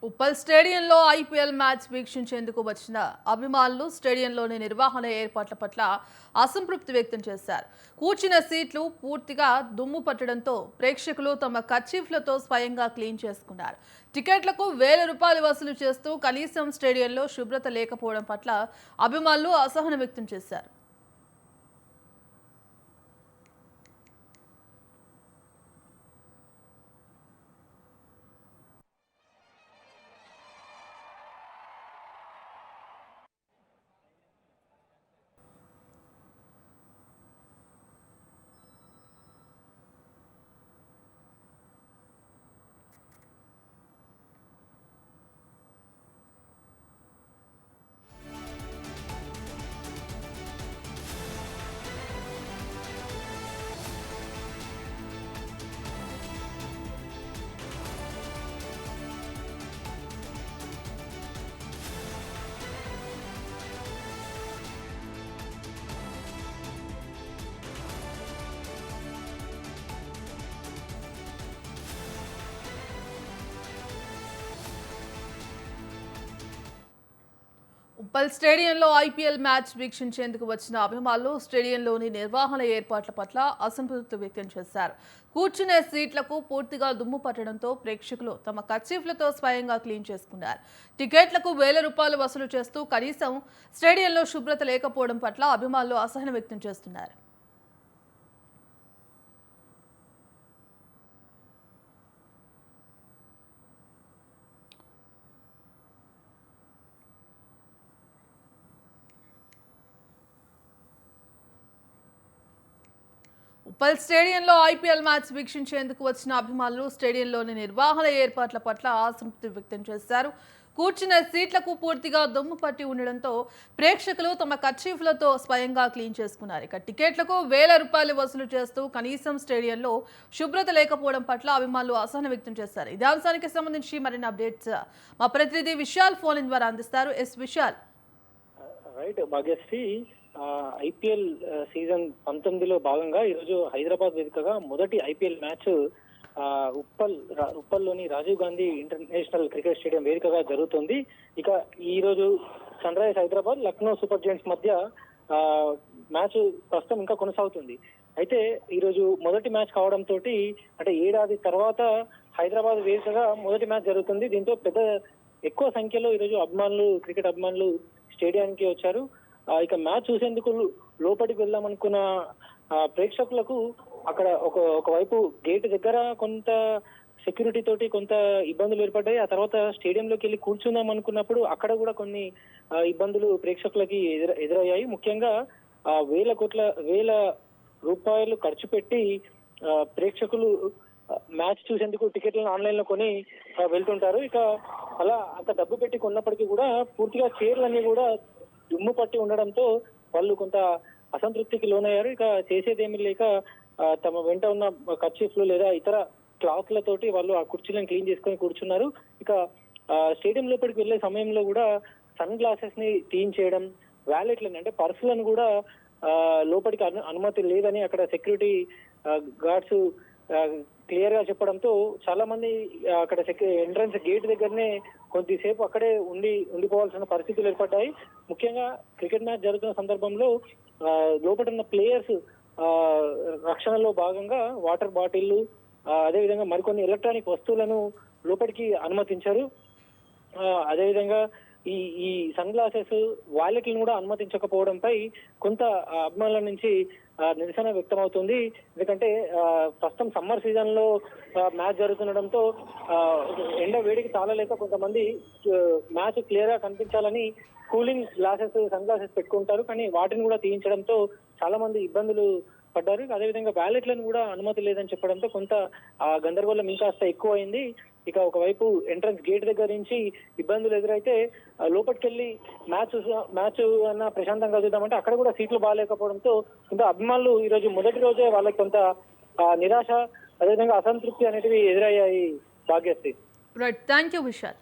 ఉప్పల్ స్టేడియంలో IPL match వీక్షించేందుకు వచ్చిన అభిమానులు స్టేడియంలోని నిర్వహణ ఏర్పాట్ల పట్ల అసంతృప్తి వ్యక్తం చేశారు. కూర్చున్న సీట్లు పూర్తిగా దుమ్ము పట్టడంతో ప్రేక్షకులు తమ కర్చీఫ్లతో స్వయంగా క్లీన్ చేసుకున్నారు. టికెట్లకు ₹1000 వసూలు చేస్తూ కనీసం స్టేడియంలో శుభ్రత లేకపోవడం పట్ల అభిమానులు అసహనం వ్యక్తం చేశారు. ఉప్పల్ స్టేడియంలో ఐపీఎల్ మ్యాచ్ వీక్షించేందుకు వచ్చిన అభిమానులు స్టేడియంలోని నిర్వహణ ఏర్పాట్ల పట్ల అసంతృప్తి వ్యక్తం చేశారు. కూర్చునే సీట్లకు పూర్తిగా దుమ్ము పట్టడంతో ప్రేక్షకులు తమ కర్చీఫ్లతో స్వయంగా క్లీన్ చేసుకున్నారు. టికెట్లకు ₹1000 వసూలు చేస్తూ కనీసం స్టేడియంలో శుభ్రత లేకపోవడం పట్ల అభిమానులు అసహనం వ్యక్తం చేస్తున్నారు. ఉప్పల్ స్టేడియంలో ఐపీఎల్ మ్యాచ్ వీక్షించేందుకు వచ్చిన అభిమానులు స్టేడియంలోని నిర్వహణ ఏర్పాట్ల పట్ల అసంతృప్తి వ్యక్తం చేశారు. కూర్చున్న సీట్లకు పూర్తిగా దుమ్ము పట్టి ఉండడంతో ప్రేక్షకులు తమ కర్చీఫ్లతో స్వయంగా క్లీన్ చేసుకున్నారు. ఇక టికెట్లకు ₹1000 వసూలు చేస్తూ కనీసం స్టేడియంలో శుభ్రత లేకపోవడం పట్ల అభిమానులు అసహనం వ్యక్తం చేశారు. ఇదే అంశానికి సంబంధించి మరిన్ని అప్డేట్స్ మా ప్రతినిధి విశాల్ ఫోన్ ఇన్ ద్వారా అందిస్తారు. Vishal. Right Bhagyashree, IPL season 19లో భాగంగా ఈరోజు హైదరాబాద్ వేదికగా మొదటి ఐపీఎల్ మ్యాచ్ ఉప్పల్లోని Rajiv Gandhi international cricket stadium వేదికగా జరుగుతుంది. ఇక ఈ రోజు Sunrisers Hyderabad Lucknow Super Giants మధ్య మ్యాచ్ ప్రస్తుతం ఇంకా కొనసాగుతుంది. అయితే ఈ రోజు మొదటి మ్యాచ్ కావడంతో అంటే ఏడాది తర్వాత హైదరాబాద్ వేదికగా మొదటి మ్యాచ్ జరుగుతుంది. దీంతో ఎక్కువ సంఖ్యలో ఈరోజు క్రికెట్ అభిమానులు స్టేడియానికి వచ్చారు. ఇక మ్యాచ్ చూసేందుకు లోపలికి వెళ్దామనుకున్న ప్రేక్షకులకు అక్కడ ఒకవైపు గేట్ దగ్గర కొంత సెక్యూరిటీ తోటి కొంత ఇబ్బందులు ఏర్పడ్డాయి. ఆ తర్వాత స్టేడియంలోకి వెళ్ళి కూర్చుందాం అనుకున్నప్పుడు అక్కడ కూడా కొన్ని ఇబ్బందులు ప్రేక్షకులకి ఎదురయ్యాయి. ముఖ్యంగా వేల రూపాయలు ఖర్చు పెట్టి ప్రేక్షకులు మ్యాచ్ చూసేందుకు టికెట్లను ఆన్లైన్ లో కొని వెళ్తుంటారు. ఇక అలా అంత డబ్బు పెట్టి కొన్నప్పటికీ కూడా పూర్తిగా చైర్లన్నీ కూడా దుమ్ము పట్టి ఉండడంతో వాళ్ళు కొంత అసంతృప్తికి లోనయ్యారు. ఇక చేసేదేమీ లేక తమ వెంట ఉన్న కర్చీఫ్లు లేదా ఇతర క్లాత్లతోటి వాళ్ళు ఆ కుర్చీలను క్లీన్ చేసుకొని కూర్చున్నారు. ఇక స్టేడియం లోపలికి వెళ్లే సమయంలో కూడా సన్ గ్లాసెస్ ని తీయించేయడం, వ్యాలెట్లను అంటే పర్సులను కూడా లోపలికి అనుమతి లేదని అక్కడ సెక్యూరిటీ గార్డ్స్ క్లియర్ గా చెప్పడంతో చాలా మంది అక్కడ ఎంట్రన్స్ గేట్ దగ్గరనే కొద్దిసేపు అక్కడే ఉండిపోవాల్సిన పరిస్థితులు ఏర్పడ్డాయి. ముఖ్యంగా క్రికెట్ మ్యాచ్ జరుగుతున్న సందర్భంలో లోపల ఉన్న ప్లేయర్స్ రక్షణలో భాగంగా వాటర్ బాటిళ్లు అదేవిధంగా మరికొన్ని ఎలక్ట్రానిక్ వస్తువులను లోపలికి అనుమతించారు. అదేవిధంగా ఈ సన్ గ్లాసెస్, వాలెట్లను కూడా అనుమతించకపోవడంపై కొంత అభిమానుల నుంచి నిరసన వ్యక్తమవుతుంది. ఎందుకంటే ప్రస్తుతం సమ్మర్ సీజన్ లో మ్యాచ్ జరుగుతుండడంతో ఎండ వేడికి తాళలేక కొంతమంది మ్యాచ్ క్లియర్ గా కనిపించాలని కూలింగ్ గ్లాసెస్, సన్ గ్లాసెస్ పెట్టుకుంటారు. కానీ వాటిని కూడా తీయించడంతో చాలా మంది ఇబ్బందులు పడ్డారు. అదేవిధంగా వ్యాలెట్లను కూడా అనుమతి లేదని చెప్పడంతో కొంత గందరగోళం ఇంకాస్త ఎక్కువ అయింది. ఇక ఒకవైపు ఎంట్రన్స్ గేట్ దగ్గర నుంచి ఇబ్బందులు ఎదురైతే లోపలికి వెళ్ళి మ్యాచ్ అన్న ప్రశాంతంగా చూద్దామంటే అక్కడ కూడా సీట్లు బాగాలేకపోవడంతో కొంత అభిమానులు ఈ రోజు మొదటి రోజే వాళ్ళకి కొంత నిరాశ అదేవిధంగా అసంతృప్తి అనేటివి ఎదురయ్యాయి Bhagyashree. Right, thank you Vishal.